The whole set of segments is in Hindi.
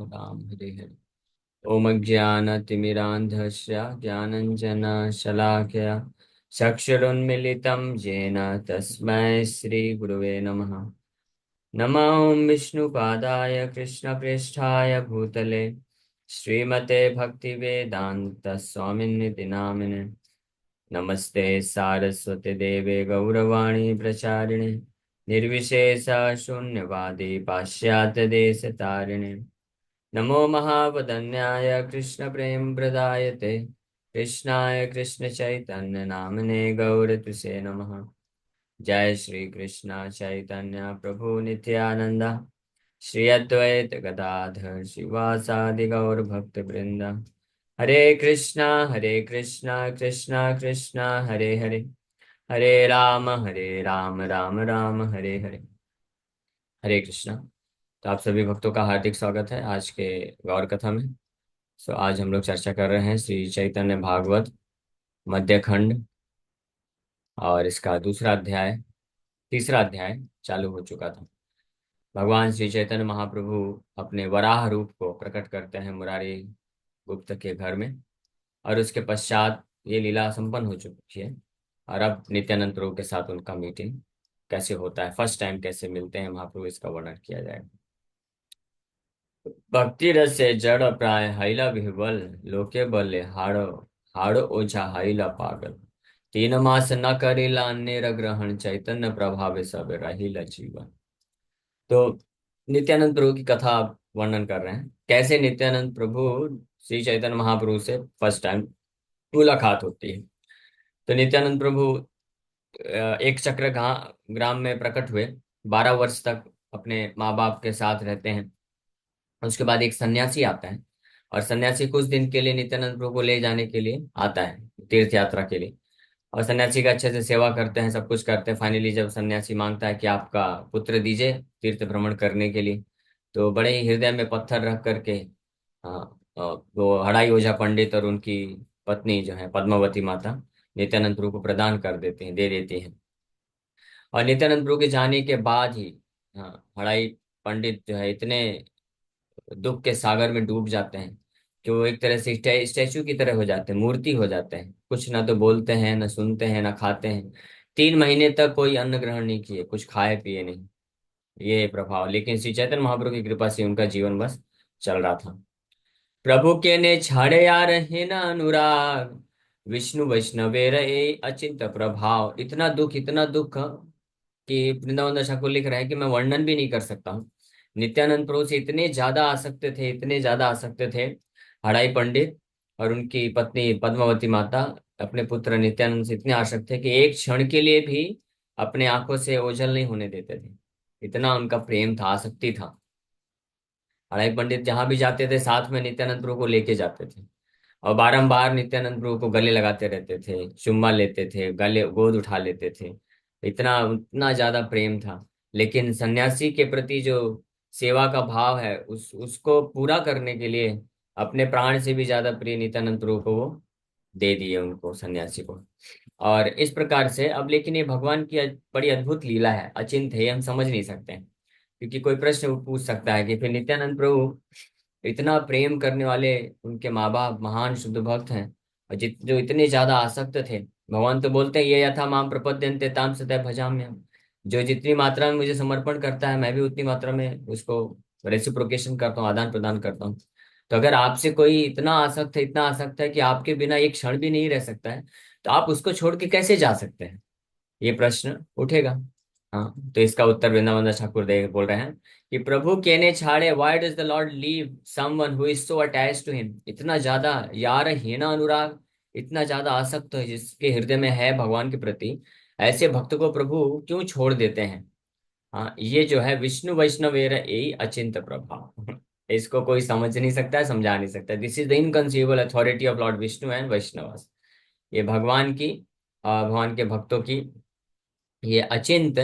राम हरे हरे। ओम अज्ञानतिमिरान्धस्य ज्ञानञ्जनशलाकया चक्षुरुन्मीलितं येन तस्मै श्रीगुरवे नमः। नमो विष्णुपादाय कृष्णप्रेष्ठाय भूतले श्रीमते भक्तिवेदान्त स्वामिन्निति नामिने। नमस्ते सारस्वते देवे गौरवाणी प्रचारिणे निर्विशेष शून्यवादी पाश्चात्य देश तारिणे। नमो महावदन्याय कृष्ण प्रेम प्रदायते कृष्णाय कृष्ण चैतन्य नामने गौरतुसे नमः। जय श्री कृष्ण चैतन्य प्रभु नित्यानंद श्री अद्वैत गदाधर शिवासादि गौर भक्त वृंद। हरे कृष्णा कृष्णा कृष्णा हरे हरे, हरे राम राम राम हरे हरे। हरे कृष्णा। तो आप सभी भक्तों का हार्दिक स्वागत है आज के गौर कथा में। आज हम लोग चर्चा कर रहे हैं श्री चैतन्य भागवत मध्य खंड, और इसका दूसरा अध्याय, तीसरा अध्याय चालू हो चुका था। भगवान श्री चैतन्य महाप्रभु अपने वराह रूप को प्रकट करते हैं मुरारी गुप्त के घर में, और उसके पश्चात ये लीला संपन्न हो चुकी है। और अब नित्यानंद प्रभु के साथ उनका मीटिंग कैसे होता है, फर्स्ट टाइम कैसे मिलते हैं महाप्रभु, इसका वर्णन किया जाएगा। भक्ति रस से जड़ प्राय हैला विह्वल लोके बल्ले हाड़ो हाड़ो ओझा हैला पागल। 3 मास न करेला अन्य ग्रहण चैतन्य प्रभावे सब रहिला जीवन। तो नित्यानंद प्रभु की कथा वर्णन कर रहे हैं, कैसे नित्यानंद प्रभु श्री चैतन्य महाप्रभु से फर्स्ट टाइम मुलाकात होती है। तो नित्यानंद प्रभु एक चक्र ग्राम में प्रकट हुए, 12 वर्ष तक अपने माँ बाप के साथ रहते हैं। उसके बाद एक सन्यासी आता है, और सन्यासी कुछ दिन के लिए नित्यानंद प्रभु को ले जाने के लिए आता है तीर्थ यात्रा के लिए। और सन्यासी का अच्छे से सेवा करते हैं, सब कुछ करते हैं। फाइनली जब सन्यासी मांगता है कि आपका पुत्र दीजिए तीर्थ भ्रमण करने के लिए, तो बड़े ही हृदय में पत्थर रख करके वो हड़ाई ओझा पंडित और उनकी पत्नी जो है पद्मावती माता नित्यानंद प्रभु को प्रदान कर देते हैं, दे देती हैं। और नित्यानंद प्रभु के जाने के बाद ही हड़ाई पंडित जो है इतने दुख के सागर में डूब जाते हैं कि वो एक तरह से स्टैचू की तरह हो जाते हैं, मूर्ति हो जाते हैं। कुछ ना तो बोलते हैं, ना सुनते हैं, ना खाते हैं। 3 महीने तक कोई अन्न ग्रहण नहीं किए, कुछ खाए पिए नहीं। ये प्रभाव, लेकिन श्री चैतन्य महाप्रभु की कृपा से उनका जीवन बस चल रहा था। प्रभु के ने छाड़े आ रहे न अनुराग विष्णु वैष्णवेर ए अचिंत प्रभाव। इतना दुख कि वृंदावन दास ठाकुर लिख रहे हैं कि मैं वर्णन भी नहीं कर सकता हूँ। नित्यानंद प्रभु से इतने ज्यादा आसक्त थे, इतने ज्यादा आसक्त थे हड़ाई पंडित और उनकी पत्नी पद्मावती माता अपने पुत्र नित्यानंद से इतने आसक्त थे कि एक क्षण के लिए भी अपने आंखों से ओझल नहीं होने देते थे। इतना उनका प्रेम था, आसक्ति था। हड़ाई पंडित जहां भी जाते थे साथ में नित्यानंद प्रभु को लेके जाते थे, और बारंबार नित्यानंद प्रभु को गले लगाते रहते थे, चुम्मा लेते थे, गले गोद उठा लेते थे। इतना उतना ज्यादा प्रेम था। लेकिन सन्यासी के प्रति जो सेवा का भाव है उसको पूरा करने के लिए अपने प्राण से भी ज्यादा प्रिय नित्यानंद प्रभु को वो दे दिए, उनको, सन्यासी को। और इस प्रकार से अब, लेकिन ये भगवान की बड़ी अद्भुत लीला है, अचिंत है, ये हम समझ नहीं सकते हैं। क्योंकि कोई प्रश्न पूछ सकता है कि फिर नित्यानंद प्रभु इतना प्रेम करने वाले, उनके माँ बाप महान शुद्ध भक्त हैं, और जो इतने ज्यादा आसक्त थे। भगवान तो बोलते हैं ये यथा माम प्रपद्यन्ते ताम सदा भजाम्यहम्। जो जितनी मात्रा में मुझे समर्पण करता है मैं भी उतनी मात्रा में उसको रेसिप्रोकेशन करता हूँ, आदान प्रदान करता हूँ। तो अगर आपसे कोई इतना आसक्त है, इतना आसक्त है कि आपके बिना एक क्षण भी नहीं रह सकता है, तो आप उसको छोड़ के कैसे जा सकते हैं? ये प्रश्न उठेगा। हाँ, तो इसका उत्तर वृंदावन दास ठाकुर दे बोल रहे हैं कि प्रभु केने छाड़े, why does the lord leave someone who is so attached to him. इतना ज्यादा यार है ना अनुराग, इतना ज्यादा आसक्त है जिसके हृदय में है भगवान के प्रति, ऐसे भक्त को प्रभु क्यों छोड़ देते हैं? हाँ, ये जो है विष्णु वैष्णवेर यही अचिंत प्रभाव। इसको कोई समझ नहीं सकता है, समझा नहीं सकता। This is the inconceivable authority of lord Vishnu and Vaishnav. ये भगवान की, भगवान के भक्तों की ये अचिंत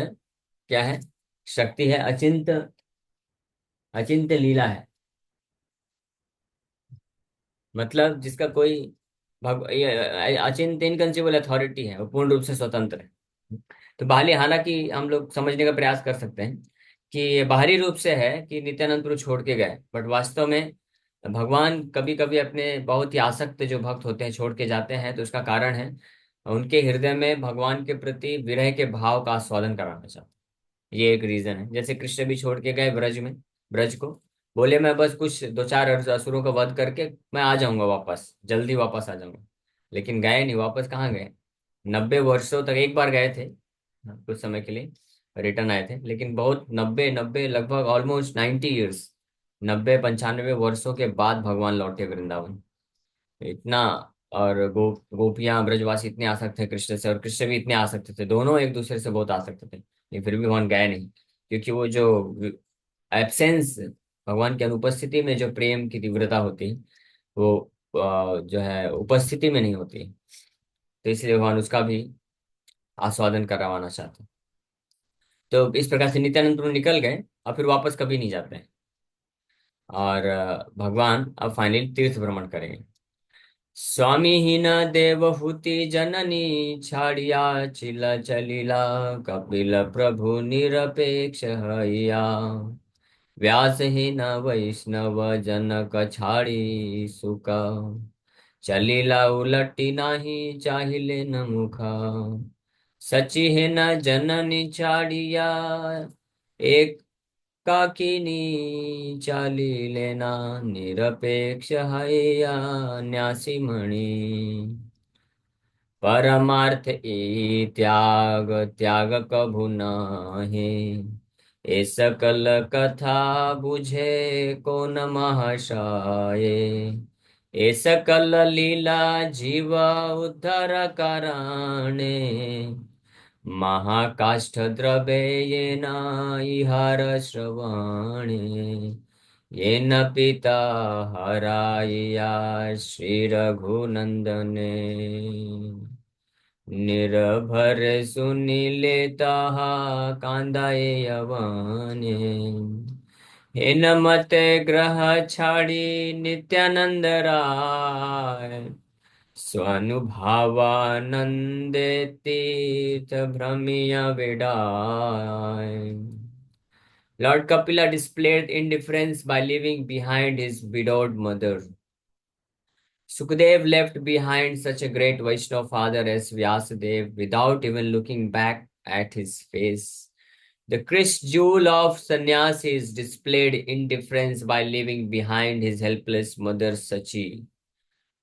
क्या है, शक्ति है, अचिंत, अचिंत लीला है। मतलब जिसका कोई ये अचिंत इनकंसीबल अथॉरिटी है, वो पूर्ण रूप से स्वतंत्र है। तो हालांकि हम लोग समझने का प्रयास कर सकते हैं कि ये बाहरी रूप से है कि नित्यानंद प्रभु छोड़ के गए, बट वास्तव में भगवान कभी कभी अपने बहुत ही आसक्त जो भक्त होते हैं छोड़ के जाते हैं, तो उसका कारण है उनके हृदय में भगवान के प्रति विरह के भाव का आस्वादन कराना चाहते हैं। ये एक रीजन है। जैसे कृष्ण भी छोड़ के गए ब्रज को, बोले मैं बस कुछ दो चार असुरों का वध करके मैं आ जाऊंगा वापस, जल्दी वापस आ जाऊंगा। लेकिन गए नहीं, वापस कहाँ गए? 90 वर्षों तक एक बार गए थे, कुछ समय के लिए रिटर्न आए थे, लेकिन बहुत 90 90 लगभग ऑलमोस्ट 90 ईयर्स, 90 95 वर्षों के बाद भगवान लौटे वृंदावन। इतना। और गोपियां ब्रजवासी इतने आसक्त थे कृष्ण से, और कृष्ण भी इतने आसक्त थे, दोनों एक दूसरे से बहुत आसक्त थे, लेकिन फिर भी भगवान गए नहीं। क्योंकि वो जो एब्सेंस, भगवान की अनुपस्थिति में जो प्रेम की तीव्रता होती है, वो जो है उपस्थिति में नहीं होती। तो इसलिए भगवान उसका भी आस्वादन करवाना चाहते हैं। तो इस प्रकार से नित्यानंद प्रभु निकल गए और फिर वापस कभी नहीं जाते हैं। और भगवान अब फाइनली तीर्थ भ्रमण करेंगे। स्वामी ही न देवहूति जननी छाड़िया चिला चलीला, कपिल प्रभु निरपेक्ष हइया, व्यास ही न वैष्णव जनक छाड़ी सुख, चलीला उलटी नाही चाहिले न मुखा, सची है न जननी छाड़िया, एक काकिनी चाली लेना, निरपेक्ष हया न्यासी मणि, परमार्थ ई त्याग त्याग कभु नाहि, ए सकल कथा बुझे को न महाशाये, ए सकल लीला जीव उद्धार कराणे, महाकाष्ठ द्रव्येन इहार श्रवणे, येन पिता हराया श्री रघुनंदने, निर्भर सुनि लेता कांदाए यवाने, हिन मत ग्रह छाड़ी नित्यानंद राय, स्वानुभावानंदे तीर्थ भ्रमिया विडाय। Lord Kapila displayed indifference by leaving behind his widowed mother. Sukadev left behind such a great Vaishnava father as Vyasadeva without even looking back at his face. The Christ jewel of sannyasis displayed indifference by leaving behind his helpless mother Sachi.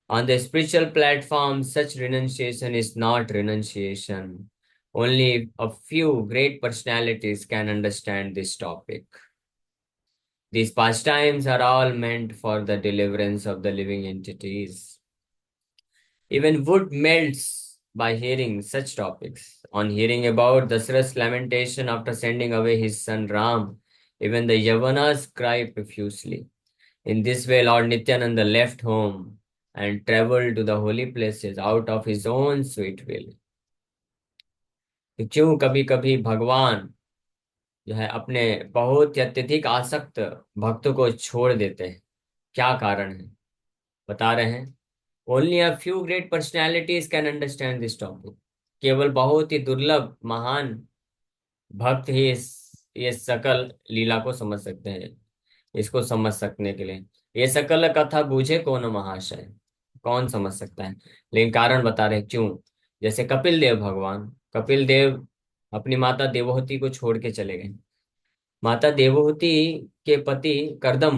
On the spiritual platform, such renunciation is not renunciation. Only a few great personalities can understand this topic. These pastimes are all meant for the deliverance of the living entities. Even wood melts by hearing such topics. On hearing about Dasarath's lamentation after sending away his son Ram, even the Yavanas cry profusely. In this way, Lord Nityananda left home and traveled to the holy places out of his own sweet will. तो क्यों कभी कभी भगवान जो है अपने बहुत ही अत्यधिक आसक्त भक्तों को छोड़ देते हैं? क्या कारण है? बता रहे हैं। Only a few great personalities can understand this topic. केवल बहुत ही दुर्लभ महान भक्त ही ये सकल लीला को समझ सकते हैं। इसको समझ सकने के लिए ये सकल कथा बूझे कौन महाशय, कौन समझ सकता है? लेकिन कारण बता रहे क्यों। जैसे कपिल देव, भगवान कपिल देव अपनी माता देवहूति को छोड़ के चले गए। माता देवहूति के पति करदम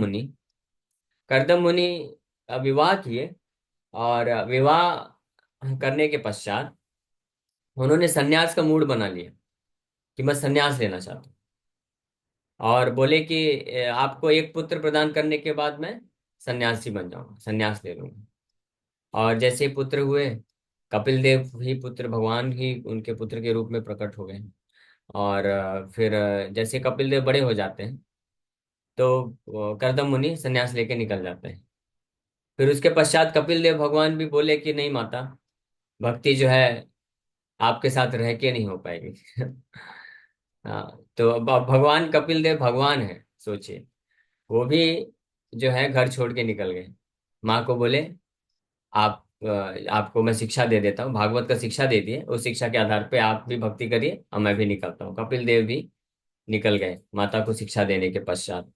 मुनि विवाह किए, और विवाह करने के पश्चात उन्होंने सन्यास का मूड बना लिया कि मैं सन्यास लेना चाहता हूँ। और बोले कि आपको एक पुत्र प्रदान करने के बाद मैं सन्यासी बन जाऊंगा, सन्यास ले लूंगा। और जैसे ही पुत्र हुए, कपिल देव ही पुत्र, भगवान ही उनके पुत्र के रूप में प्रकट हो गए। और फिर जैसे कपिल देव बड़े हो जाते हैं, तो करदम मुनि सन्यास लेके निकल जाते हैं। फिर उसके पश्चात कपिल देव भगवान भी बोले कि नहीं माता, भक्ति जो है आपके साथ रह के नहीं हो पाएगी। हाँ, तो अब भगवान कपिल देव भगवान है, सोचिए। वो भी जो है घर छोड़ के निकल गए। माँ को बोले आप आपको मैं शिक्षा दे देता हूँ, भागवत का शिक्षा दे दिए, उस शिक्षा के आधार पे आप भी भक्ति करिए और मैं भी निकलता हूँ। कपिल देव भी निकल गए माता को शिक्षा देने के पश्चात।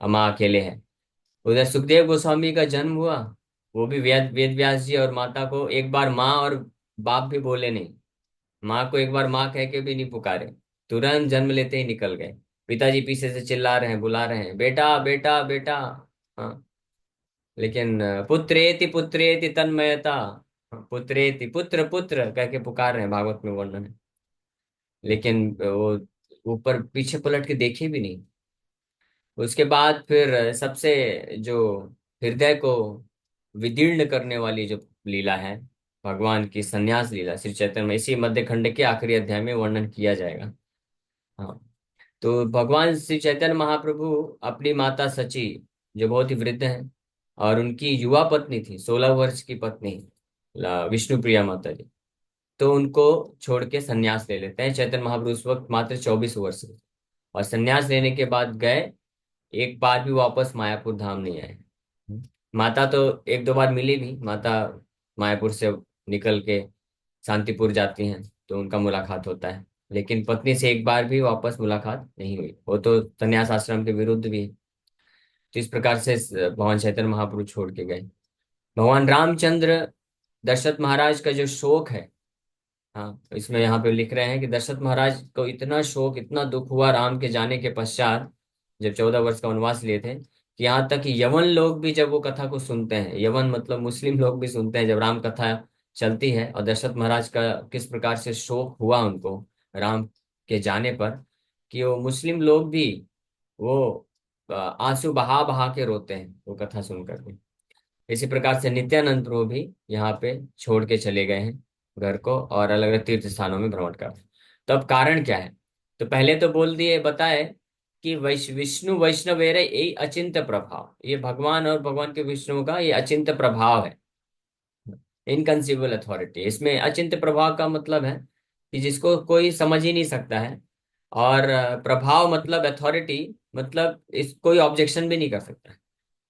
अब माँ अकेले है। उधर सुखदेव गोस्वामी का जन्म हुआ। वो भी वेद व्यास जी और माता को एक बार माँ और बाप भी बोले नहीं। माँ को एक बार माँ कह के भी नहीं पुकारे। तुरंत जन्म लेते ही निकल गए। पिताजी पीछे से चिल्ला रहे हैं, बुला रहे हैं, बेटा बेटा बेटा। हाँ। लेकिन पुत्रेति पुत्रेति तन्मयता। हाँ, पुत्रेति पुत्र पुत्र कह के पुकार रहे हैं, भागवत में वर्णन है। लेकिन वो ऊपर पीछे पलट के देखे भी नहीं। उसके बाद फिर सबसे जो हृदय को विदीर्ण करने वाली जो लीला है, भगवान की संन्यास लीला श्री चैतन्य में, इसी मध्य खंड के आखिरी अध्याय में वर्णन किया जाएगा। हाँ। तो भगवान श्री चैतन्य महाप्रभु अपनी माता सची, जो बहुत ही वृद्ध है, और उनकी युवा पत्नी थी, 16 वर्ष की पत्नी, विष्णु प्रिया माता जी, तो उनको छोड़ के संन्यास ले लेते हैं। चैतन्य महाप्रभु उस वक्त मात्र 24 वर्ष के। और संन्यास लेने के बाद गए, एक बार भी वापस मायापुर धाम नहीं आए। माता तो एक दो बार मिली भी। माता मायापुर से निकल के शांतिपुर जाती हैं तो उनका मुलाकात होता है, लेकिन पत्नी से एक बार भी वापस मुलाकात नहीं हुई। वो तो संन्यास आश्रम के विरुद्ध भी है। तो इस प्रकार से भगवान चैतन्य महाप्रभु छोड़ के गए। भगवान रामचंद्र, दशरथ महाराज का जो शोक है, हाँ, इसमें यहाँ पे लिख रहे हैं कि दशरथ महाराज को इतना शोक, इतना दुख हुआ राम के जाने के पश्चात, जब 14 वर्ष का वनवास लिए थे, कि यहाँ तक कि यवन लोग भी जब वो कथा को सुनते हैं, यवन मतलब मुस्लिम लोग भी सुनते हैं जब राम कथा चलती है, और दशरथ महाराज का किस प्रकार से शोक हुआ उनको राम के जाने पर, कि वो मुस्लिम लोग भी वो आंसू बहा बहा के रोते हैं वो कथा सुन करके। इसी प्रकार से नित्यानंद प्रभु भी यहाँ पे छोड़ के चले गए हैं घर को, और अलग अलग तीर्थ स्थानों में भ्रमण कर रहे हैं। तो अब कारण क्या है? तो पहले तो बोल दिए, बताए कि विष्णु वैष्णवेरे यही अचिंत प्रभाव, ये भगवान और भगवान के विष्णु का ये अचिंत प्रभाव है, इनकंसीबल अथॉरिटी। इसमें अचिंत प्रभाव का मतलब है कि जिसको कोई समझ ही नहीं सकता है। और प्रभाव मतलब अथॉरिटी, मतलब इस कोई ऑब्जेक्शन भी नहीं कर सकता है,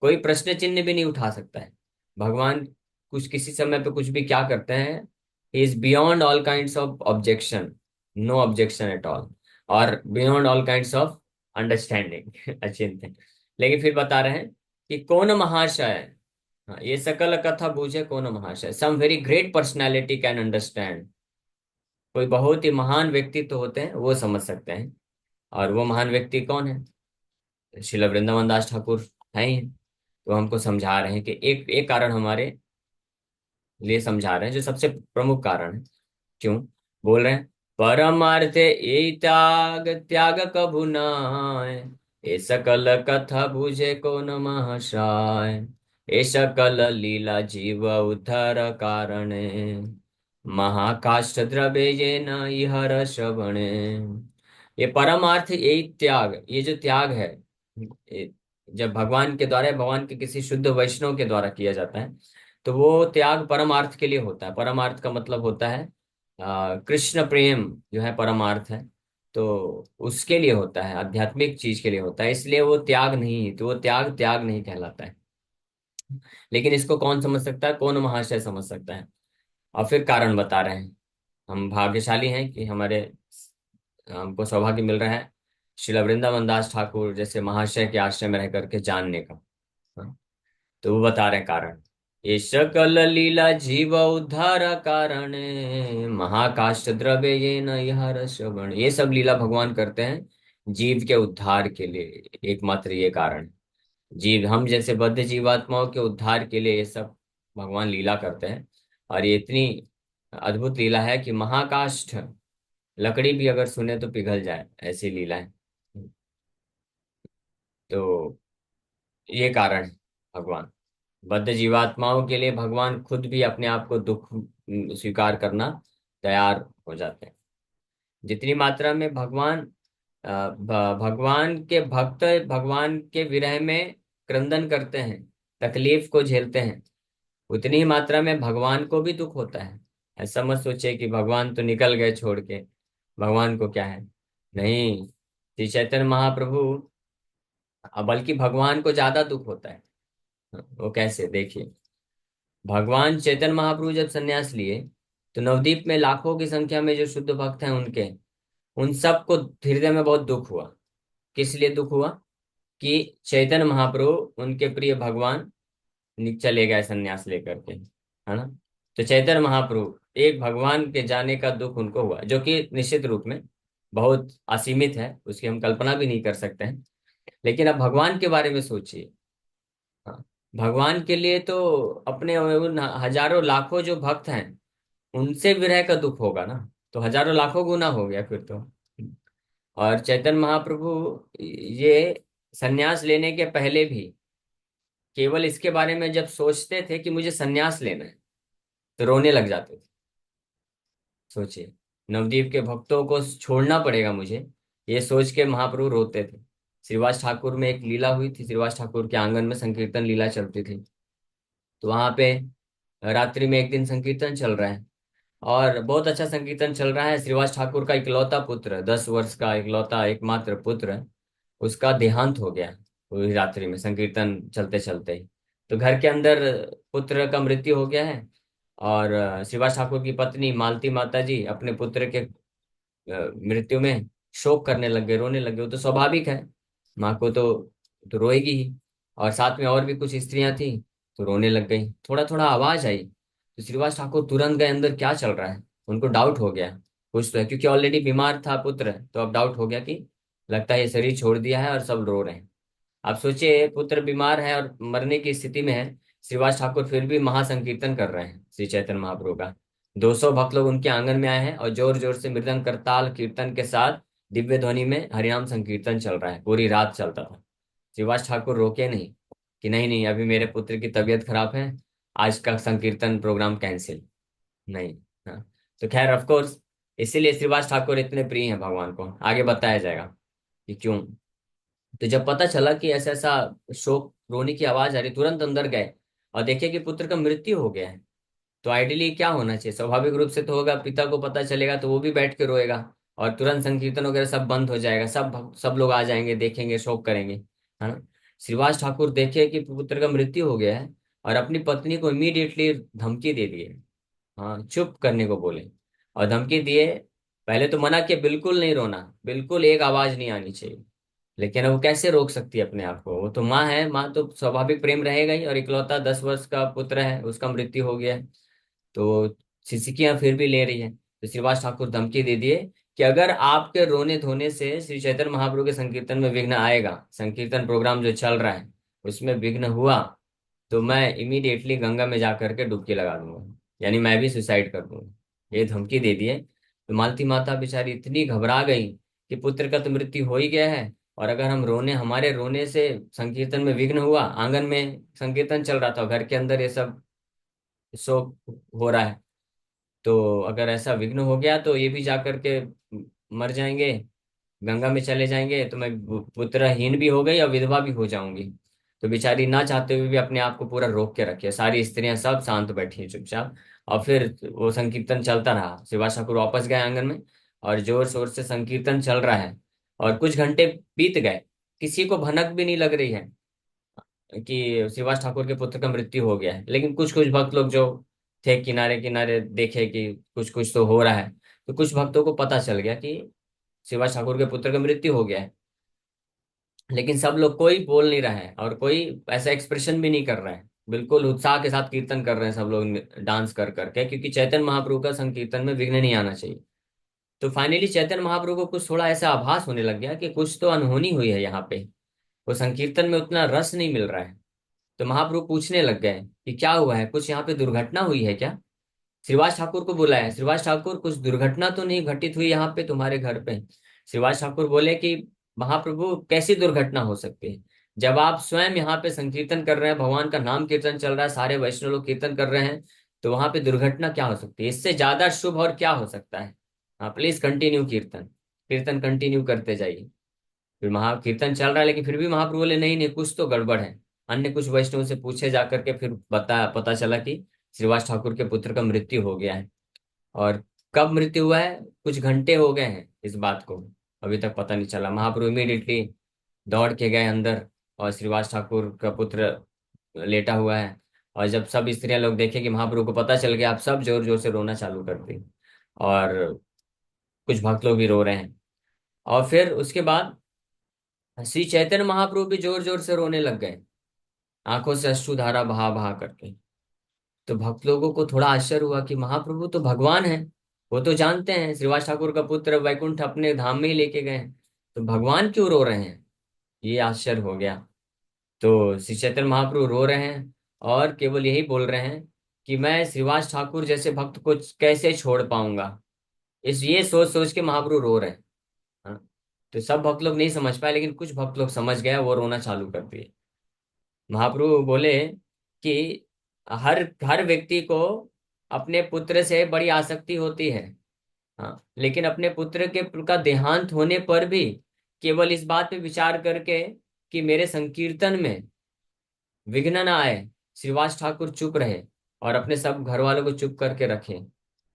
कोई प्रश्न चिन्ह भी नहीं उठा सकता है। भगवान कुछ किसी समय पे कुछ भी क्या करते हैं, he is beyond all kinds of objection, no objection at all, और beyond all kinds of understanding अचिंत है। लेकिन फिर बता रहे हैं कि कौन महाशय, हाँ, ये सकल कथा बूझे कौन महाशय, some very great personality can understand. कोई बहुत ही महान व्यक्तित्व होते हैं वो समझ सकते हैं। और वो महान व्यक्ति कौन है? श्रील वृंदावन दास ठाकुर है ही हैं। तो हमको समझा रहे हैं कि एक एक कारण हमारे लिए समझा रहे हैं, जो सबसे प्रमुख कारण है। क्यों बोल रहे हैं? परमार्थ ए त्याग, त्याग कभु नाय, ए सकल कथा बुझे को न महाशाय, ए सकल लीला जीव उद्धार कारणे, महाकाष्ठ द्रव्य ये न इहर श्रवणे। ये परमार्थ यही त्याग, ये जो त्याग है, ये जब भगवान के द्वारा, भगवान के किसी शुद्ध वैष्णव के द्वारा किया जाता है, तो वो त्याग परमार्थ के लिए होता है। परमार्थ का मतलब होता है कृष्ण प्रेम, जो है परमार्थ है। तो उसके लिए होता है, आध्यात्मिक चीज के लिए होता है, इसलिए वो त्याग नहीं, तो वो त्याग त्याग नहीं कहलाता है। लेकिन इसको कौन समझ सकता है? कौन महाशय समझ सकता है? और फिर कारण बता रहे हैं। हम भाग्यशाली हैं कि हमारे हमको सौभाग्य मिल रहा है श्रील वृंदावन दास ठाकुर जैसे महाशय के आश्रय में रह करके जानने का। हाँ, तो वो बता रहे हैं कारण। ये सकल लीला जीव उद्धार कारण, महाकाष्ठ द्रव्य ये न यह श्रवण, ये सब लीला भगवान करते हैं जीव के उद्धार के लिए, एकमात्र ये कारण है। जीव, हम जैसे बद्ध जीवात्माओं के उद्धार के लिए ये सब भगवान लीला करते हैं। और ये इतनी अद्भुत लीला है कि महाकाष्ठ, लकड़ी भी अगर सुने तो पिघल जाए, ऐसी लीला है। तो ये कारण है भगवान। बद्ध जीवात्माओं के लिए भगवान खुद भी अपने आप को दुख स्वीकार करना तैयार हो जाते हैं। जितनी मात्रा में भगवान भगवान के भक्त भगवान के विरह में क्रंदन करते हैं, तकलीफ को झेलते हैं, उतनी ही मात्रा में भगवान को भी दुख होता है। ऐसा मत सोचे कि भगवान तो निकल गए छोड़ के, भगवान को क्या है। नहीं, श्री चैतन्य महाप्रभु, बल्कि भगवान को ज्यादा दुख होता है। वो कैसे, देखिए। भगवान चैतन्य महाप्रभु जब संन्यास लिए, तो नवदीप में लाखों की संख्या में जो शुद्ध भक्त हैं उनके, उन सबको हृदय में बहुत दुख हुआ। किस लिए दुख हुआ? कि चैतन्य महाप्रभु, उनके प्रिय भगवान, चले गए संन्यास लेकर के, है ना। तो चैतन्य महाप्रभु, एक भगवान के जाने का दुख उनको हुआ, जो कि निश्चित रूप में बहुत असीमित है, उसकी हम कल्पना भी नहीं कर सकते हैं। लेकिन अब भगवान के बारे में सोचिए। हाँ, भगवान के लिए तो अपने उन हजारों लाखों जो भक्त हैं, उनसे विरह का दुख होगा ना। तो हजारों लाखों गुना हो गया फिर तो। और चैतन्य महाप्रभु ये सन्यास लेने के पहले भी केवल इसके बारे में जब सोचते थे कि मुझे सन्यास लेना है, तो रोने लग जाते थे। सोचिए, नवदीप के भक्तों को छोड़ना पड़ेगा मुझे, ये सोच के महाप्रभु रोते थे। श्रीवास ठाकुर में एक लीला हुई थी, श्रीवास ठाकुर के आंगन में संकीर्तन लीला चलती थी। तो वहां पे रात्रि में एक दिन संकीर्तन चल रहा है, और बहुत अच्छा संकीर्तन चल रहा है। श्रीवास ठाकुर का इकलौता पुत्र, 10 वर्ष का इकलौता एकमात्र पुत्र, उसका देहांत हो गया पूरी रात्रि में संकीर्तन चलते चलते ही। तो घर के अंदर पुत्र का मृत्यु हो गया है। और श्रीवास ठाकुर की पत्नी मालती माता जी अपने पुत्र के मृत्यु में शोक करने लग गए, रोने लग गए। वो तो स्वाभाविक है, माँ को तो रोएगी ही। और साथ में और भी कुछ स्त्रियां थी, तो रोने लग गई। थोड़ा थोड़ा आवाज आई तो श्रीवास ठाकुर तुरंत गए अंदर, क्या चल रहा है। उनको डाउट हो गया कुछ तो है, क्योंकि ऑलरेडी बीमार था पुत्र, तो अब डाउट हो गया कि लगता है ये शरीर छोड़ दिया है और सब रो रहे हैं। आप सोचिए, पुत्र बीमार है और मरने की स्थिति में है, श्रीवास ठाकुर फिर भी महासंकीर्तन कर रहे हैं श्री चैतन्य महाप्रभु का। 200 भक्त लोग उनके आंगन में आए हैं, और जोर जोर से मृदंग करताल कीर्तन के साथ दिव्य ध्वनि में हरिनाम संकीर्तन चल रहा है, पूरी रात चलता था। श्रीवास ठाकुर रोके नहीं कि नहीं नहीं, अभी मेरे पुत्र की तबीयत खराब है, आज का संकीर्तन प्रोग्राम कैंसिल नहीं। हाँ, तो खैर ऑफ कोर्स, इसीलिए श्रीवास ठाकुर इतने प्रिय हैं भगवान को, आगे बताया जाएगा कि क्यों। तो जब पता चला कि ऐसा ऐसा शोक रोने की आवाज आ रही, तुरंत अंदर गए और देखे कि पुत्र का मृत्यु हो गया है। तो आइडियली क्या होना चाहिए, स्वाभाविक रूप से तो होगा, पिता को पता चलेगा तो वो भी बैठ के रोएगा, और तुरंत संकीर्तन वगैरह सब बंद हो जाएगा, सब लोग आ जाएंगे, देखेंगे, शोक करेंगे, है ना। श्रीवास ठाकुर देखे कि पुत्र का मृत्यु हो गया है, और अपनी पत्नी को इमीडिएटली धमकी दे दिए। हाँ, चुप करने को बोले और धमकी दिए। पहले तो मना किया, बिल्कुल नहीं रोना, बिल्कुल एक आवाज नहीं आनी चाहिए। लेकिन अब वो कैसे रोक सकती है अपने आप को, वो तो माँ है, माँ तो स्वाभाविक प्रेम रहेगा ही, और इकलौता 10 वर्ष का पुत्र है, उसका मृत्यु हो गया है। तो सिसकियां फिर भी ले रही है, तो श्रीवास ठाकुर धमकी दे दिए कि अगर आपके रोने धोने से श्री चैतन्य महाप्रभु के संकीर्तन में विघ्न आएगा, संकीर्तन प्रोग्राम जो चल रहा है उसमें विघ्न हुआ, तो मैं इमीडिएटली गंगा में जा करके डुबकी लगा दूंगा, यानी मैं भी सुसाइड कर दूंगा। ये धमकी दे दिए। तो मालती माता बेचारी इतनी घबरा गई कि पुत्र का तो मृत्यु हो ही गया है, और अगर हम रोने, हमारे रोने से संकीर्तन में विघ्न हुआ, आंगन में संकीर्तन चल रहा था, घर के अंदर ये सब शोक हो रहा है, तो अगर ऐसा विघ्न हो गया तो ये भी जा करके मर जाएंगे, गंगा में चले जाएंगे, तो मैं पुत्रहीन भी हो गई और विधवा भी हो जाऊंगी। तो बेचारी ना चाहते हुए भी अपने आप को पूरा रोक के रखे, सारी स्त्रियां सब शांत बैठी हैं चुपचाप। और फिर वो संकीर्तन चलता रहा, शिवा ठाकुर वापस गए आंगन में, और जोर शोर से संकीर्तन चल रहा है। और कुछ घंटे बीत गए, किसी को भनक भी नहीं लग रही है कि शिवास ठाकुर के पुत्र का मृत्यु हो गया है। लेकिन कुछ कुछ भक्त लोग जो थे किनारे किनारे, देखे कि कुछ कुछ तो हो रहा है, तो कुछ भक्तों को पता चल गया कि शिवास ठाकुर के पुत्र का मृत्यु हो गया है। लेकिन सब लोग, कोई बोल नहीं रहा है और कोई ऐसा एक्सप्रेशन भी नहीं कर रहा है, बिल्कुल उत्साह के साथ कीर्तन कर रहे हैं सब लोग डांस कर करके, क्योंकि चैतन्य महाप्रभु का संकीर्तन में विघ्न नहीं आना चाहिए। तो फाइनली चैतन्य महाप्रभु को कुछ थोड़ा ऐसा आभास होने लग गया कि कुछ तो अनहोनी हुई है यहाँ पे, वो संकीर्तन में उतना रस नहीं मिल रहा है। तो महाप्रभु पूछने लग गए कि क्या हुआ है, कुछ यहाँ पे दुर्घटना हुई है क्या। श्रीवास ठाकुर को बुलाया, श्रीवास ठाकुर, कुछ दुर्घटना तो नहीं घटित हुई यहाँ पे तुम्हारे घर पे। श्रीवास ठाकुर बोले कि महाप्रभु, कैसी दुर्घटना हो सकती है, जब आप स्वयं यहाँ पे संकीर्तन कर रहे हैं, भगवान का नाम कीर्तन चल रहा है, सारे वैष्णव लोग कीर्तन कर रहे हैं, तो वहां पे दुर्घटना क्या हो सकती है, इससे ज्यादा शुभ और क्या हो सकता है। हाँ, प्लीज कंटिन्यू कीर्तन, कीर्तन कंटिन्यू करते जाइए। फिर महा कीर्तन चल रहा है, लेकिन फिर भी महाप्रभु बोले नहीं नहीं, कुछ तो गड़बड़ है। अन्य कुछ वैष्णव से पूछे जा करके फिर पता चला कि श्रीवास ठाकुर के पुत्र का मृत्यु हो गया है। और कब मृत्यु हुआ है, कुछ घंटे हो गए हैं इस बात को, अभी तक पता नहीं चला। महाप्रभु इमीडिएटली दौड़ के गए अंदर, और श्रीवास ठाकुर का पुत्र लेटा हुआ है। और जब सब स्त्रियां लोग देखे कि महाप्रभु को पता चल गया, आप सब जोर जोर से रोना चालू कर दी, और कुछ भक्त लोग भी रो रहे हैं। और फिर उसके बाद श्री चैतन्य महाप्रभु भी जोर जोर से रोने लग गए, आंखों से अश्रुधारा बहा बहा करके। तो भक्त लोगों को थोड़ा आश्चर्य हुआ कि महाप्रभु तो भगवान है, वो तो जानते हैं श्रीवास ठाकुर का पुत्र वैकुंठ अपने धाम में ही लेके गए हैं, तो भगवान क्यों रो रहे हैं? ये आश्चर्य हो गया। तो श्री चैतन्य महाप्रभु रो रहे हैं और केवल यही बोल रहे हैं कि मैं श्रीवास ठाकुर जैसे भक्त को कैसे छोड़ पाऊंगा। इस ये सोच सोच के महाप्रभु रो रहे हैं। हाँ। तो सब भक्त लोग नहीं समझ पाए, लेकिन कुछ भक्त लोग समझ गए, वो रोना चालू कर दिए। महाप्रभु बोले कि हर हर व्यक्ति को अपने पुत्र से बड़ी आसक्ति होती है। हाँ, लेकिन अपने पुत्र के का देहांत होने पर भी केवल इस बात पे विचार करके कि मेरे संकीर्तन में विघ्न न आए, श्रीवास ठाकुर चुप रहे और अपने सब घर वालों को चुप करके रखे।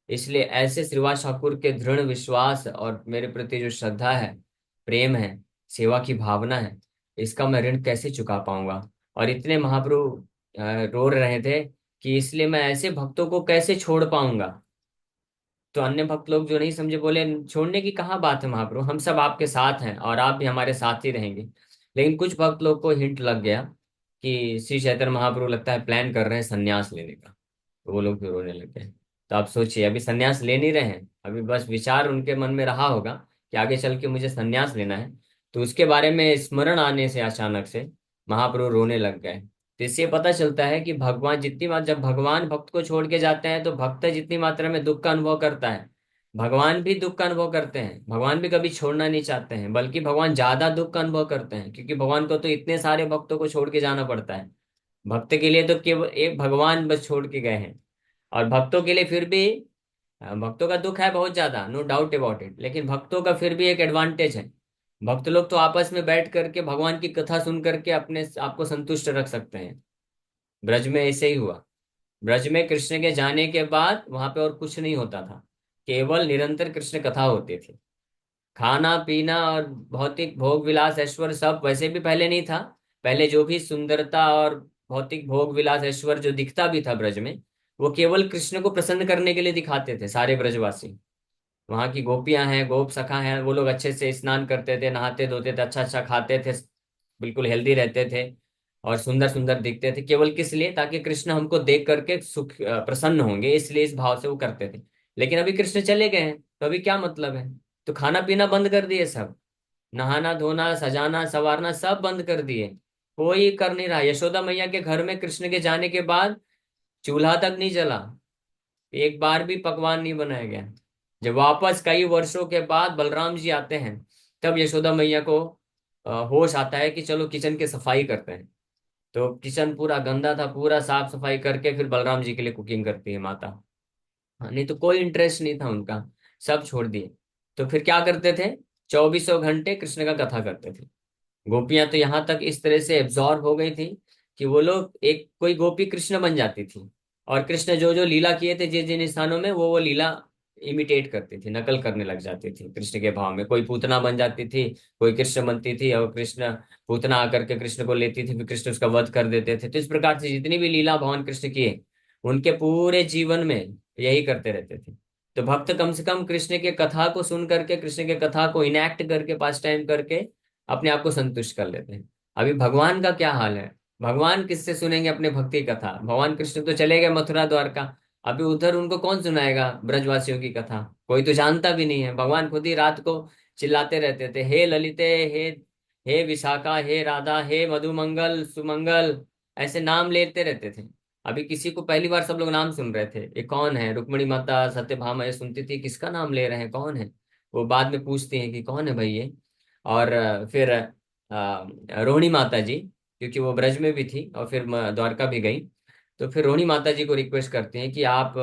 इसलिए ऐसे श्रीवास ठाकुर के दृढ़ विश्वास और मेरे प्रति जो श्रद्धा है, प्रेम है, सेवा की भावना है, इसका मैं ऋण कैसे चुका पाऊंगा। और इतने महाप्रभु रो रहे थे कि इसलिए मैं ऐसे भक्तों को कैसे छोड़ पाऊंगा। तो अन्य भक्त लोग जो नहीं समझे बोले, छोड़ने की कहाँ बात है महाप्रभु, हम सब आपके साथ हैं और आप भी हमारे साथ ही रहेंगे। लेकिन कुछ भक्त लोग को हिंट लग गया कि श्री चैतन्य महाप्रभु लगता है प्लान कर रहे हैं संन्यास लेने का। तो वो लोग फिर रोने लग गए। तो आप सोचिए, अभी संन्यास ले नहीं रहे हैं, अभी बस विचार उनके मन में रहा होगा कि आगे चल के मुझे संन्यास लेना है। तो उसके बारे में स्मरण आने से अचानक से महाप्रभु रोने लग गए। तो इससे पता चलता है कि भगवान जितनी बार, जब भगवान भक्त को छोड़ के जाते हैं तो भक्त जितनी मात्रा में दुख का अनुभव करता है, भगवान भी दुख का अनुभव करते हैं। भगवान भी कभी छोड़ना नहीं चाहते हैं, बल्कि भगवान ज्यादा दुख का अनुभव करते हैं, क्योंकि भगवान को तो इतने सारे भक्तों को छोड़ के जाना पड़ता है। भक्त के लिए तो केवल एक भगवान बस छोड़ के गए हैं। और भक्तों के लिए फिर भी भक्तों का दुख है बहुत ज्यादा, नो डाउट अबाउट इट, लेकिन भक्तों का फिर भी एक एडवांटेज है। भक्त लोग तो आपस में बैठ करके भगवान की कथा सुन करके अपने आप को संतुष्ट रख सकते हैं। ब्रज में ऐसे ही हुआ। ब्रज में कृष्ण के जाने के बाद वहां पे और कुछ नहीं होता था, केवल निरंतर कृष्ण कथा होती थी। खाना पीना और भौतिक भोग विलास ऐश्वर्य सब वैसे भी पहले नहीं था। पहले जो भी सुंदरता और भौतिक भोग विलास ऐश्वर्य जो दिखता भी था ब्रज में, वो केवल कृष्ण को प्रसन्न करने के लिए दिखाते थे सारे ब्रजवासी। वहां की गोपियां हैं, गोप सखा हैं, वो लोग अच्छे से स्नान करते थे, नहाते धोते थे, अच्छा अच्छा खाते थे, बिल्कुल हेल्दी रहते थे और सुंदर सुंदर दिखते थे। केवल किस लिए? ताकि कृष्ण हमको देख करके सुख प्रसन्न होंगे, इसलिए इस भाव से वो करते थे। लेकिन अभी कृष्ण चले गए हैं तो अभी क्या मतलब है? तो खाना पीना बंद कर दिए सब, नहाना धोना सजाना संवारना सब बंद कर दिए। कोई कर नहीं रहा। यशोदा मैया के घर में कृष्ण के जाने के बाद चूल्हा तक नहीं जला, एक बार भी पकवान नहीं बनाया गया। जब वापस कई वर्षों के बाद बलराम जी आते हैं, तब यशोदा मैया को होश आता है कि चलो किचन की सफाई करते हैं। तो किचन पूरा गंदा था, पूरा साफ सफाई करके फिर बलराम जी के लिए कुकिंग करती है माता। हाँ, नहीं तो कोई इंटरेस्ट नहीं था उनका, सब छोड़ दिए। तो फिर क्या करते थे? 24 घंटे कृष्ण का कथा करते थे। गोपियां तो यहाँ तक इस तरह से एब्जॉर्ब हो गई थी कि वो लोग, एक कोई गोपी कृष्ण बन जाती थी और कृष्ण जो जो लीला किए थे जिन जिन स्थानों में, वो लीला इमिटेट करती थी, नकल करने लग जाती थी कृष्ण के भाव में। कोई पूतना बन जाती थी, कोई कृष्ण बनती थी और कृष्ण पूतना आकर के कृष्ण को लेती थी, फिर कृष्ण उसका वध कर देते थे। तो इस प्रकार से जितनी भी लीला भगवान कृष्ण किए, उनके पूरे जीवन में यही करते रहते थे। तो भक्त कम से कम कृष्ण के कथा को सुन करके, कृष्ण के कथा को इनैक्ट करके, पास टाइम करके अपने आप को संतुष्ट कर लेते हैं। अभी भगवान का क्या हाल है? भगवान किससे सुनेंगे अपने भक्ति कथा? भगवान कृष्ण तो चले गए मथुरा द्वारका, अभी उधर उनको कौन सुनाएगा ब्रजवासियों की कथा? कोई तो जानता भी नहीं है। भगवान खुद ही रात को चिल्लाते रहते थे, हे ललिते, हे हे विशाखा, हे राधा, हे मधुमंगल सुमंगल, ऐसे नाम लेते रहते थे। अभी किसी को पहली बार सब लोग नाम सुन रहे थे, ये कौन है? रुक्मिणी माता सत्यभामा ये सुनती थी, किसका नाम ले रहे हैं, कौन है? वो बाद में पूछती हैं कि कौन है भाई ये। और फिर रोहिणी माता जी, क्योंकि वो ब्रज में भी थी और फिर द्वारका भी गई, तो फिर रोहिणी माता जी को रिक्वेस्ट करते हैं कि आप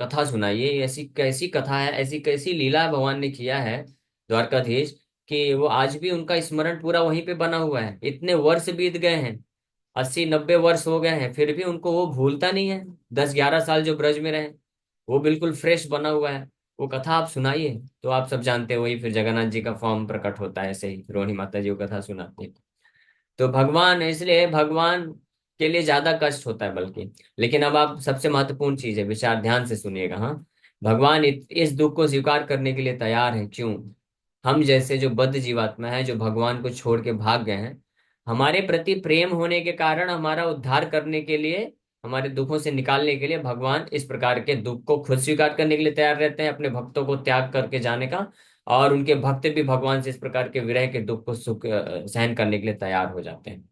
कथा सुनाइए, ऐसी कैसी कथा है, ऐसी कैसी लीला भगवान ने किया है द्वारकाधीश, कि वो आज भी उनका स्मरण पूरा वहीं पे बना हुआ है। इतने वर्ष बीत गए हैं, 80-90 वर्ष हो गए हैं, फिर भी उनको वो भूलता नहीं है। 10-11 साल जो ब्रज में रहे, वो बिल्कुल फ्रेश बना हुआ है। वो कथा आप सुनाइए। तो आप सब जानते हैं, वही फिर जगन्नाथ जी का फॉर्म प्रकट होता है, ऐसे ही रोहिणी माता जी को कथा सुनाती है। तो भगवान, इसलिए भगवान के लिए ज्यादा कष्ट होता है बल्कि। लेकिन अब आप, सबसे महत्वपूर्ण चीज है, विचार ध्यान से सुनिएगा। हाँ, भगवान इस दुख को स्वीकार करने के लिए तैयार है। क्यों? हम जैसे जो बद्ध जीवात्मा है, जो भगवान को छोड़ के भाग गए हैं, हमारे प्रति प्रेम होने के कारण हमारा उद्धार करने के लिए, हमारे दुखों से निकालने के लिए भगवान इस प्रकार के दुख को खुद स्वीकार करने के लिए तैयार रहते हैं, अपने भक्तों को त्याग करके जाने का। और उनके भक्त भी भगवान से इस प्रकार के विरह के दुख को सहन करने के लिए तैयार हो जाते हैं।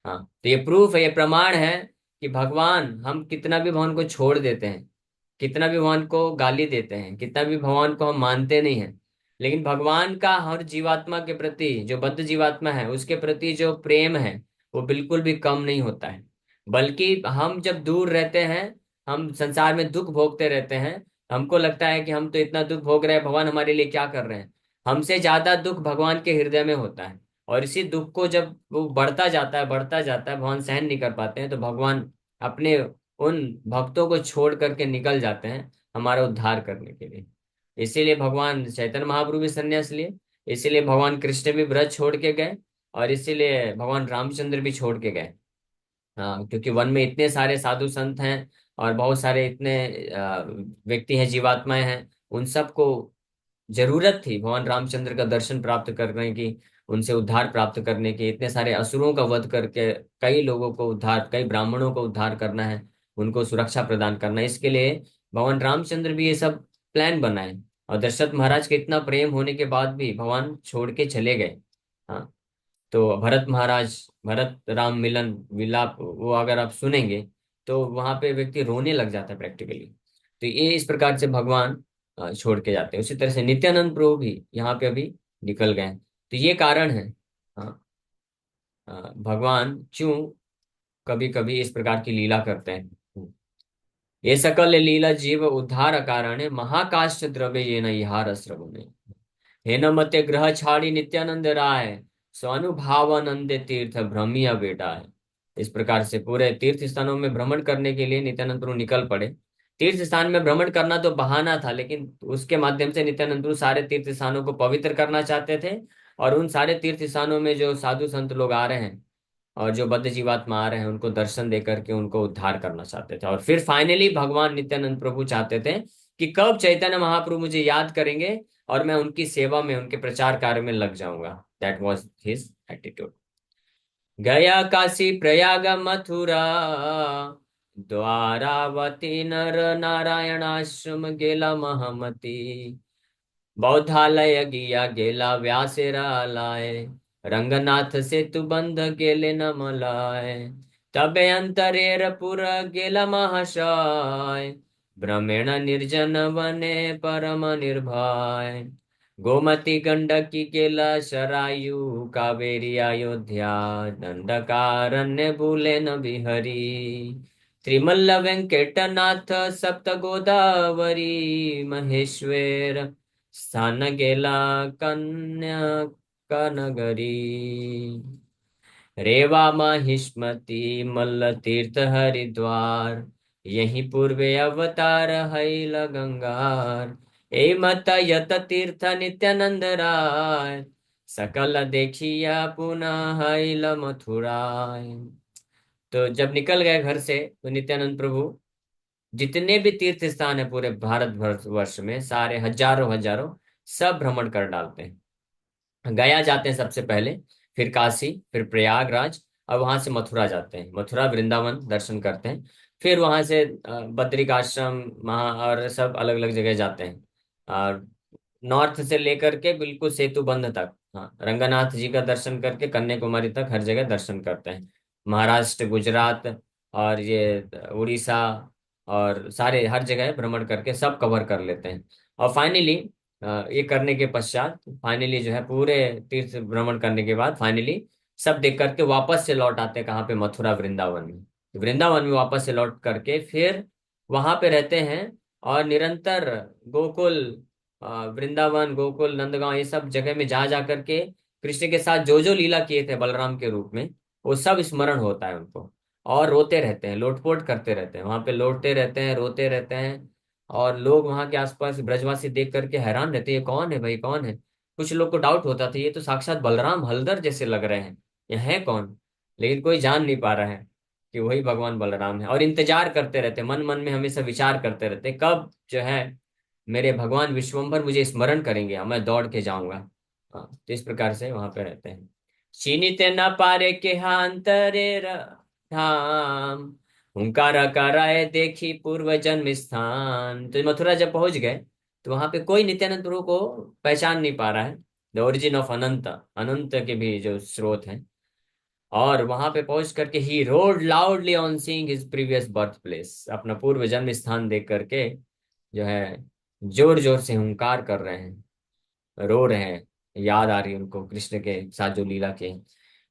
हाँ, तो ये प्रूफ है, ये प्रमाण है कि भगवान, हम कितना भी भगवान को छोड़ देते हैं, कितना भी भगवान को गाली देते हैं, कितना भी भगवान को हम मानते नहीं हैं, लेकिन भगवान का हर जीवात्मा के प्रति, जो बद्ध जीवात्मा है उसके प्रति जो प्रेम है, वो बिल्कुल भी कम नहीं होता है। बल्कि हम जब दूर रहते हैं, हम संसार में दुख भोगते रहते हैं, हमको लगता है कि हम तो इतना दुख भोग रहे हैं, भगवान हमारे लिए क्या कर रहे हैं। हमसे ज्यादा दुख भगवान के हृदय में होता है। और इसी दुख को जब वो बढ़ता जाता है, बढ़ता जाता है, भगवान सहन नहीं कर पाते हैं, तो भगवान अपने उन भक्तों को छोड़ करके निकल जाते हैं हमारा उद्धार करने के लिए। इसीलिए भगवान चैतन्य महाप्रभु भी संन्यास लिए, इसीलिए भगवान कृष्ण भी व्रत छोड़ के गए, और इसीलिए भगवान रामचंद्र भी छोड़ के गए। हाँ, क्योंकि वन में इतने सारे साधु संत हैं, और बहुत सारे इतने व्यक्ति हैं, जीवात्माएं हैं, उन सबको जरूरत थी भगवान रामचंद्र का दर्शन प्राप्त करने की, उनसे उद्धार प्राप्त करने की। इतने सारे असुरों का वध करके कई लोगों को उद्धार, कई ब्राह्मणों को उद्धार करना है, उनको सुरक्षा प्रदान करना है। इसके लिए भगवान रामचंद्र भी ये सब प्लान बनाए। और दशरथ महाराज के इतना प्रेम होने के बाद भी भगवान छोड़ के चले गए। हाँ, तो भरत महाराज, भरत राम मिलन विलाप, वो अगर आप सुनेंगे तो वहां पे व्यक्ति रोने लग जाता है प्रैक्टिकली। तो ये इस प्रकार से भगवान छोड़ के जाते हैं। उसी तरह से नित्यानंद प्रभु भी यहाँ पे अभी निकल गए हैं। तो ये कारण है। हाँ, भगवान क्यों कभी कभी इस प्रकार की लीला करते हैं। ये सकल लीला जीव उद्धार कारण महाकाष्ठ द्रव्य ये न इहार श्रवणे। हे न मते ग्रह छाड़ी नित्यानंद राय, स्वानुभावानंद तीर्थ भ्रमिया बेटा है। इस प्रकार से पूरे तीर्थ स्थानों में भ्रमण करने के लिए नित्यानंद प्रभु निकल पड़े। तीर्थ स्थान में भ्रमण करना तो बहाना था, लेकिन उसके माध्यम से नित्यानंद प्रभु सारे तीर्थ स्थानों को पवित्र करना चाहते थे। और उन सारे तीर्थ स्थानों में जो साधु संत लोग आ रहे हैं, और जो बद्ध जीवात्मा आ रहे हैं, उनको दर्शन दे करके उनको उद्धार करना चाहते थे। और फिर फाइनली भगवान नित्यानंद प्रभु चाहते थे कि कब चैतन्य महाप्रभु मुझे याद करेंगे और मैं उनकी सेवा में, उनके प्रचार कार्य में लग जाऊंगा। That was his attitude. गया काशी प्रयाग मथुरा, द्वारावती नर नारायण आश्रम गेला महामती, बौद्धालय गिया गेला व्यासेरा लाए, रंगनाथ सेतु बंध गेले न मलाए, तबे अंतरेर पुर गेला महाशय, भ्रमेण निर्जन वने परम निर्भय, गोमती गंडकी गेला शरायु, कावेरी अयोध्या दंडकारण्य भूले न बिहरी, त्रिमल्ल वेंकटनाथ सप्त गोदावरी, महेश्वर स्थान गेला कन्याकनगरी, रेवा महिष्मति मल्ल तीर्थ हरिद्वार, यहीं पूर्वे अवतार हैल गंगार, ए मत यत तीर्थ नित्यानंद राय, सकल देखिया पुनः हैल मथुराय। तो जब निकल गए घर से, तो नित्यानंद प्रभु जितने भी तीर्थ स्थान है पूरे भारत वर्ष में, सारे हजारों हजारों सब भ्रमण कर डालते हैं। गया जाते हैं सबसे पहले, फिर काशी, फिर प्रयागराज, और वहां से मथुरा जाते हैं, मथुरा वृंदावन दर्शन करते हैं। फिर वहां से बद्रिकाश्रम, महा और सब अलग अलग जगह जाते हैं। और नॉर्थ से लेकर के बिल्कुल सेतु बंध तक, हाँ, रंगनाथ जी का दर्शन करके कन्याकुमारी तक हर जगह दर्शन करते हैं। महाराष्ट्र, गुजरात, और ये उड़ीसा, और सारे हर जगह भ्रमण करके सब कवर कर लेते हैं। और फाइनली ये करने के पश्चात, फाइनली जो है पूरे तीर्थ भ्रमण करने के बाद फाइनली सब देख करके वापस से लौट आते हैं। कहाँ पे? मथुरा, वृंदावन में। वृंदावन में वापस से लौट करके फिर वहां पे रहते हैं, और निरंतर गोकुल, वृंदावन, गोकुल, नंदगांव, ये सब जगह में जा जा करके कृष्ण के साथ जो जो लीला किए थे बलराम के रूप में, वो सब स्मरण होता है उनको। और रोते रहते हैं, लोटपोट करते रहते हैं, वहां पे लौटते रहते हैं, रोते रहते हैं। और लोग वहां के आसपास ब्रजवासी देख करके हैरान रहते हैं, ये कौन है भाई, कौन है? कुछ लोग को डाउट होता था, ये तो साक्षात बलराम हलदर जैसे लग रहे हैं, ये है कौन? लेकिन कोई जान नहीं पा रहा है कि वही भगवान बलराम है। और इंतजार करते रहते, मन मन में हमेशा विचार करते रहते, कब जो है मेरे भगवान विश्वम्भर मुझे स्मरण करेंगे, मैं दौड़ के जाऊंगा। हाँ, तो इस प्रकार से वहां पे रहते हैं। चीनित न पारे के हांतरे धाम, हुंकारा कराए देखी पूर्व जन्म स्थान। तो मथुरा जब पहुंच गए तो वहां पे कोई नित्यानंद प्रभु को पहचान नहीं पा रहा है। द ओरिजिन ऑफ अनंत, अनंत के भी जो स्रोत हैं। और वहां पे पहुंच करके he roared loudly on seeing his previous birth place, अपना पूर्व जन्म स्थान देख करके जो है जोर जोर से हुंकार कर रहे हैं, रो रहे हैं। याद आ रही है उनको कृष्ण के साथ जो लीला के।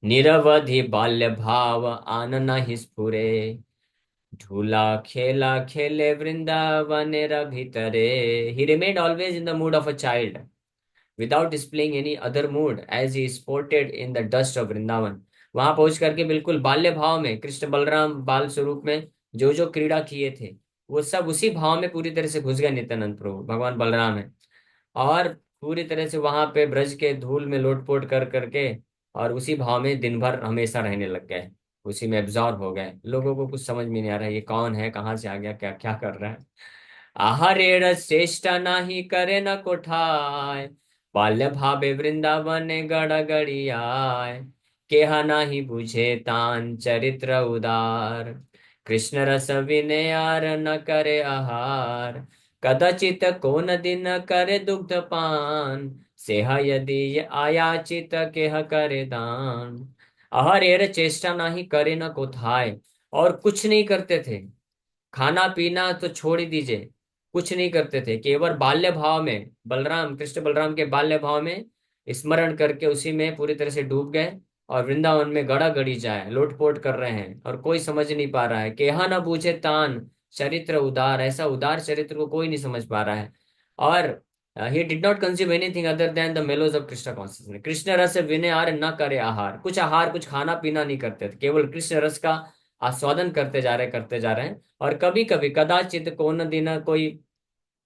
निरवधि बाल्य भाव आनना ही स्फुरे, झूला खेला खेले वृंदावन भीतरे। He remained always in the mood of a child without displaying any other mood as he sported in the dust of Vrindavan. वहां पहुंच करके बिल्कुल बाल्य भाव में कृष्ण बलराम बाल स्वरूप में जो जो क्रीड़ा किए थे वो सब उसी भाव में पूरी तरह से घुस गए नित्यानंद प्रभु भगवान बलराम है। और पूरी तरह से वहां पे ब्रज के धूल में लोटपोट कर करके और उसी भाव में दिन भर हमेशा रहने लग गए। उसी में एब्जॉर्ब हो गए। लोगों को कुछ समझ में नहीं आ रहा है ये कौन है, कहाँ से आ गया, क्या क्या कर रहा है। आहारेर श्रेष्ठ नाही करे न कोठाय, बाल्य भावे वृंदावन गड़ गड़ी आय। केहा नाही बुझे तान चरित्र उदार, कृष्ण रस विनयार न करे आहार। कदाचित कोन दिन करे दुग्ध पान, सेह यदि आयाचित केह करे दान। आहारेर चेष्टा नाही करे न कोठाय, और कुछ नहीं करते थे। खाना पीना तो छोड़ ही दीजिए, कुछ नहीं करते थे। केवल बाल्य भाव में बलराम, कृष्ण बलराम के बाल्य भाव में स्मरण करके उसी में पूरी तरह से डूब गए। और वृंदावन में गड़ा गड़ी जाए लोटपोट कर रहे हैं और कोई समझ नहीं पा रहा है। केहा ना बूझे तान चरित्र उदार, ऐसा उदार चरित्र को कोई नहीं समझ पा रहा है। और he did not consume anything other than the mellows of Krishna consciousness. Krishna रस विनय आर न करे आहार, कुछ आहार कुछ खाना पीना नहीं करते थे, केवल कृष्ण रस का आस्वादन करते जा रहे हैं। और कभी कभी कदाचित कौन दिन कोई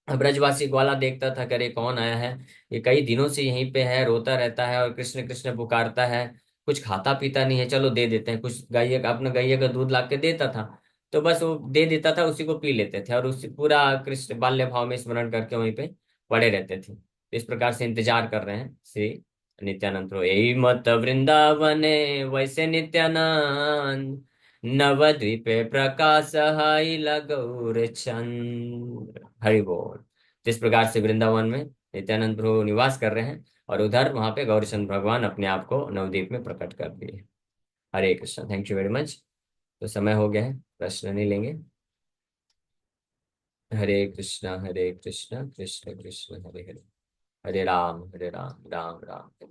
ब्रजवासी ग्वाला देखता था, करे कौन आया है, ये कई दिनों से यहीं पे है, रोता रहता है और कृष्ण कृष्ण पुकारता है, कुछ खाता पीता नहीं है, चलो दे देते हैं कुछ। गाय का अपना गैया का दूध ला के देता था, तो बस वो दे देता था, उसी को पी लेते थे और उसी पूरा कृष्ण बाल्य भाव में स्मरण करके वहीं पे पड़े रहते थे। इस प्रकार से इंतजार कर रहे हैं श्री नित्यानंद प्रभु। यही मत वृंदावने वैसे नित्यानंद, नवद्वीपे प्रकाश हाई लगौर चंद। हरि बोल। जिस प्रकार से वृंदावन में नित्यानंद प्रभु निवास कर रहे हैं और उधर वहां पे गौरीचंद भगवान अपने आप को नवद्वीप में प्रकट कर दिए। Hare Krishna, thank you very much. तो समय हो गया है, प्रश्न नहीं लेंगे। हरे कृष्ण कृष्ण कृष्ण हरे हरे, हरे राम राम राम।